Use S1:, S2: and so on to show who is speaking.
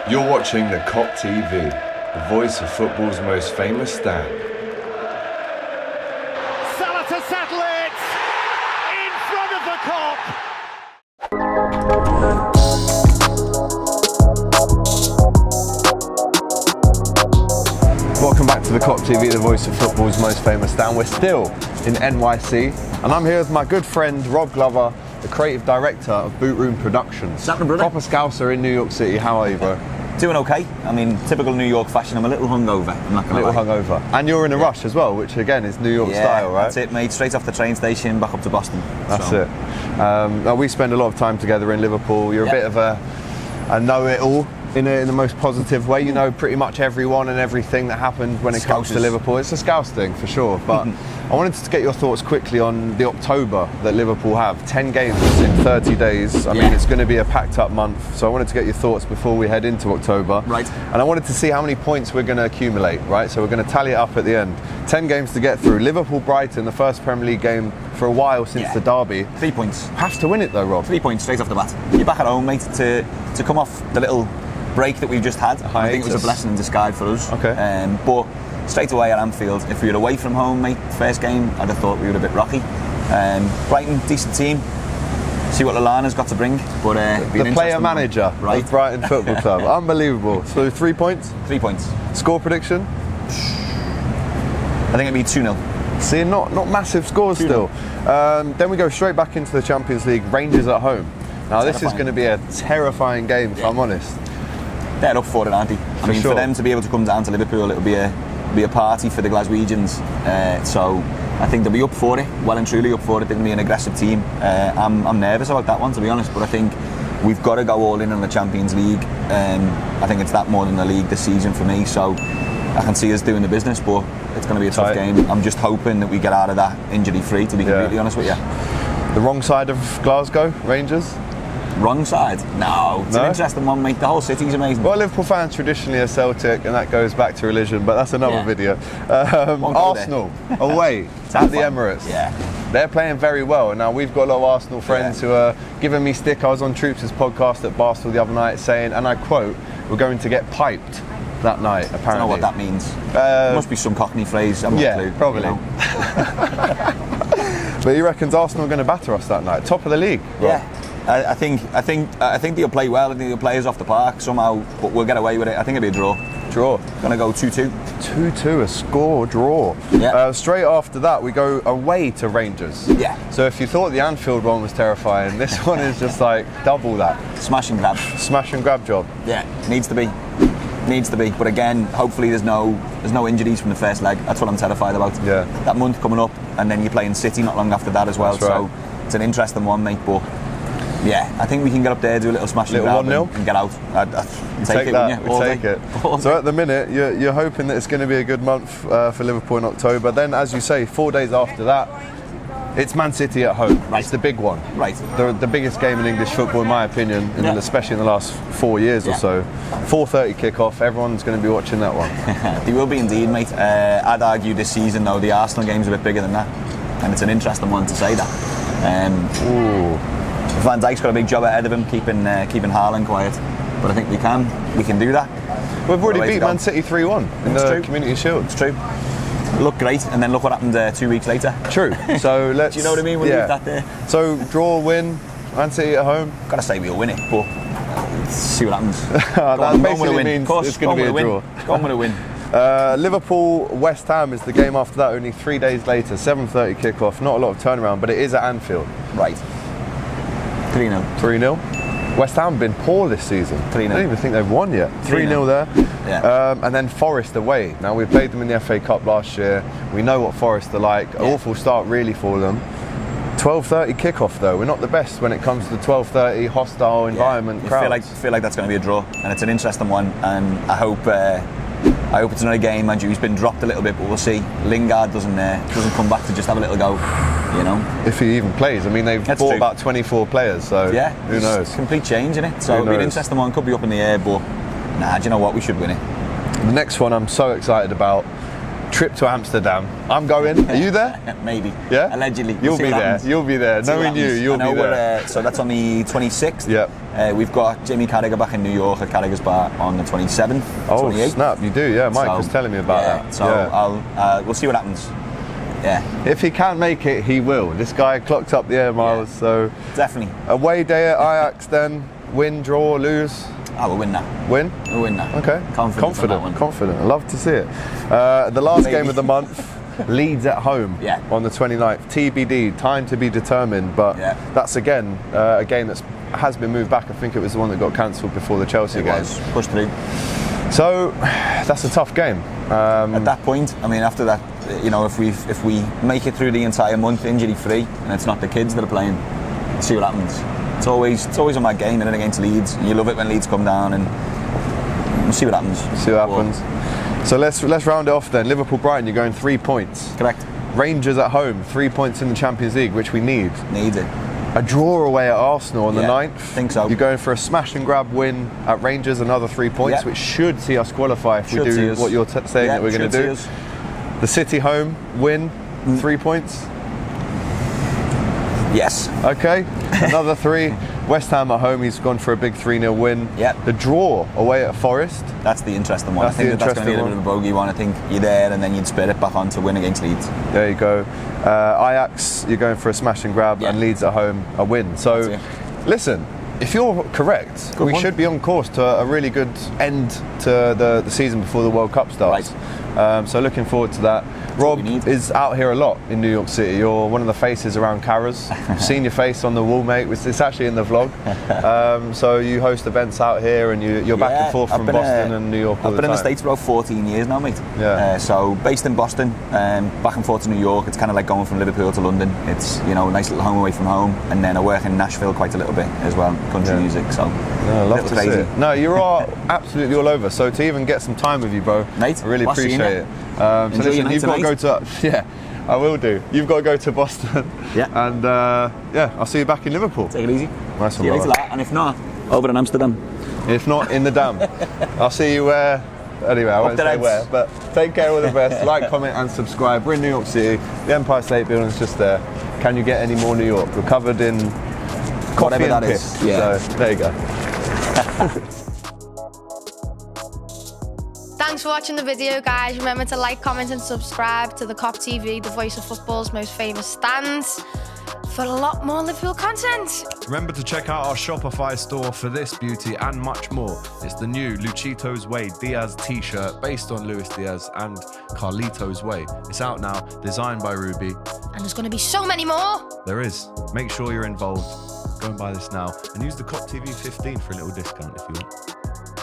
S1: You're watching the Kop TV, the voice of football's most famous stand.
S2: Salah to settle it in front of the Kop.
S1: Welcome back to the Kop TV, the voice of football's most famous stand. We're still in NYC, and I'm here with my good friend Rob Glover, the creative director of Boot Room Productions.
S3: What's happening, brother?
S1: Proper Scouser in New York City. How are you, bro?
S3: Doing okay. I mean, typical New York fashion. I'm a little hungover. I'm not gonna lie.
S1: Hungover. And you're in a rush as well, which again is New York style, right?
S3: That's it, mate. Straight off the train station, back up to Boston.
S1: That's it. Now we spend a lot of time together in Liverpool. You're a bit of a know-it-all in the most positive way. You know pretty much everyone and everything that happened when it comes to Liverpool. It's a Scouse thing for sure. But I wanted to get your thoughts quickly on the October that Liverpool have. 10 games in 30 days. I mean, it's going to be a packed up month. So I wanted to get your thoughts before we head into October.
S3: Right.
S1: And I wanted to see how many points we're going to accumulate, right? So we're going to tally it up at the end. 10 games to get through. Liverpool-Brighton, the first Premier League game for a while since the derby.
S3: 3 points.
S1: Has to win it though, Rob.
S3: 3 points straight off the bat. You're back at home, mate, to come off the little break that we've just had. I think it was a blessing in disguise for us.
S1: Okay.
S3: But straight away at Anfield, if we were away from home, mate, first game, I'd have thought we were a bit rocky. Brighton, decent team. See what Lallana's got to bring. But
S1: the player manager of Brighton Football Club. Unbelievable. So 3 points?
S3: 3 points.
S1: Score prediction?
S3: I think it'd be 2-0.
S1: See, not massive scores still. Then we go straight back into the Champions League. Rangers at home. Now this is going to be a terrifying game, if I'm honest.
S3: They're up for it, aren't they? I mean, for them to be able to come down to Liverpool, it'll be a party for the Glaswegians. So I think they'll be up for it, well and truly up for it. They're going to be an aggressive team. I'm nervous about that one, to be honest, but I think we've got to go all in on the Champions League. I think it's that more than the league this season for me. So I can see us doing the business, but it's going to be a tough game. I'm just hoping that we get out of that injury free, to be completely honest with you.
S1: The wrong side of Glasgow, Rangers?
S3: Wrong side? No, it's an interesting one, mate. The whole city's amazing.
S1: Well, Liverpool fans traditionally are Celtic, and that goes back to religion, but that's another video. Arsenal away at the Emirates.
S3: Yeah.
S1: They're playing very well, and now we've got a lot of Arsenal friends who are giving me stick. I was on Troops' podcast at Barstool the other night saying, and I quote, "We're going to get piped that night," apparently. I
S3: don't know what that means. Must be some Cockney phrase. I'm not clue,
S1: probably.
S3: You know?
S1: But he reckons Arsenal are going to batter us that night. Top of the league. Rob.
S3: Yeah. I think they'll play well. I think they'll play us off the park somehow, but we'll get away with it. I think it'll be a draw. Gonna go 2-2.
S1: 2-2, a score draw.
S3: Yeah.
S1: Straight after that, we go away to Rangers.
S3: Yeah.
S1: So if you thought the Anfield one was terrifying, this one is just like double that.
S3: Smash and grab.
S1: Smash and grab job.
S3: Yeah, needs to be. But again, hopefully there's no injuries from the first leg. That's what I'm terrified about.
S1: Yeah.
S3: That month coming up, and then you're playing City not long after that as well.
S1: That's right.
S3: So it's an interesting one, mate. But yeah, I think we can get up there, do a little smash and grab and get out. I'd take it, wouldn't you?
S1: Take it. So at the minute, you're hoping that it's going to be a good month for Liverpool in October. Then, as you say, 4 days after that, it's Man City at home.
S3: Right.
S1: It's the big one.
S3: Right.
S1: The biggest game in English football, in my opinion, especially in the last 4 years or so. 4:30 kickoff. Everyone's going to be watching that one.
S3: They will be indeed, mate. I'd argue this season, though, the Arsenal game's a bit bigger than that, and it's an interesting one to say that. Van Dijk's got a big job ahead of him, keeping Haaland quiet, but I think we can do that.
S1: We've already beat Man City 3-1 in the Community Shield.
S3: It's true. Looked great, and then look what happened 2 weeks later.
S1: True. So let's.
S3: Do you know what I mean? We'll leave that there.
S1: So draw, win, Man City at home.
S3: Gotta say we'll win it, but let's see what happens.
S1: That basically means it's going to be a draw.
S3: Go on with a win.
S1: Liverpool West Ham is the game after that. Only 3 days later, 7:30 kickoff. Not a lot of turnaround, but it is at Anfield.
S3: Right. 3-0.
S1: 3-0. West Ham have been poor this season.
S3: 3-0.
S1: I don't even think they've won yet. 3-0 there.
S3: Yeah.
S1: And then Forest away. Now, we played them in the FA Cup last year. We know what Forest are like. Yeah. Awful start really for them. 12:30 kickoff though. We're not the best when it comes to the 12:30 hostile environment crowds.
S3: I feel like that's going to be a draw, and it's an interesting one. And I hope it's another game. And he's been dropped a little bit, but we'll see. Lingard doesn't come back to just have a little go. You know,
S1: if he even plays. I mean, they've bought about 24 players, so who knows?
S3: Complete change in it. So it'll be an interesting one. Could be up in the air, but do you know what? We should win it.
S1: The next one I'm so excited about. trip to Amsterdam. I'm going. Are you there?
S3: Maybe.
S1: Yeah?
S3: Allegedly.
S1: You'll be there. You'll be there. Knowing you, you'll be there.
S3: So that's on the 26th.
S1: Yep.
S3: We've got Jamie Carragher back in New York at Carragher's Bar on the 27th.
S1: Oh,
S3: 28th.
S1: snap. You do, yeah. Mike was telling me about that.
S3: So we'll see what happens. Yeah.
S1: If he can't make it, he will. This guy clocked up the air miles, so...
S3: Definitely.
S1: Away day at Ajax then. Win, draw, lose?
S3: I will win that.
S1: Win?
S3: We'll win that.
S1: Okay.
S3: Confident.
S1: Confident. I love to see it. The last game of the month, Leeds at home on the 29th. TBD, time to be determined, but that's again a game that has been moved back. I think it was the one that got cancelled before the Chelsea game.
S3: It was pushed through.
S1: So that's a tough game.
S3: At that point, I mean, after that, you know, if we make it through the entire month injury free, and it's not the kids that are playing, we'll see what happens. It's always on my game, and then against Leeds. You love it when Leeds come down, and we'll see what happens. So let's round it off then. Liverpool-Brighton, you're going 3 points. Correct.
S1: Rangers at home, 3 points in the Champions League, which we need.
S3: Need it.
S1: A draw away at Arsenal on the 9th.
S3: I think so.
S1: You're going for a smash and grab win at Rangers, another 3 points, which should see us qualify if we do what you're saying that we're going to do. The City home win, 3 points.
S3: Yes.
S1: Okay. Another 3. West Ham at home, he's gone for a big 3-0 win.
S3: Yep.
S1: The draw away at Forest.
S3: That's the interesting one. I think that's going to be a bit of a bogey one. I think you're there and then you'd split it back on to win against Leeds.
S1: There you go. Ajax, you're going for a smash and grab, and Leeds at home, a win. So, listen, if you're correct, we should be on course to a really good end to the season before the World Cup starts. Right. So looking forward to that. Rob is out here a lot in New York City. You're one of the faces around Carras. I've seen your face on the wall, mate. It's actually in the vlog. So you host events out here, and you're back and forth from Boston and New York all the time.
S3: I've been in the States for about 14 years now, mate. So based in Boston, back and forth to New York. It's kind of like going from Liverpool to London. It's, you know, a nice little home away from home. And then I work in Nashville quite a little bit as well, country music. So
S1: I love to see it. No, you are absolutely all over. So to even get some time with you, bro,
S3: mate,
S1: I really appreciate it. So listen, you've got to go to I will do. You've got to go to Boston. And I'll see you back in Liverpool.
S3: Take it easy.
S1: Nice one,
S3: see you later, and if not, over in Amsterdam.
S1: If not, in the Dam. I'll see you where. Anyway, I won't say where, but take care, all the best. Like, comment and subscribe. We're in New York City. The Empire State Building's just there. Can you get any more New York? We're covered in coffee and piss. So there you go.
S4: Thanks for watching the video, guys. Remember to like, comment and subscribe to the Kop TV, the voice of football's most famous stands, for a lot more Liverpool content.
S5: Remember to check out our Shopify store for this beauty and much more. It's the new Luchito's Way Diaz t-shirt based on Luis Diaz and Carlito's Way. It's out now, designed by Ruby.
S4: And there's going to be so many more.
S5: There is. Make sure you're involved. Go and buy this now and use the Kop TV 15 for a little discount if you want.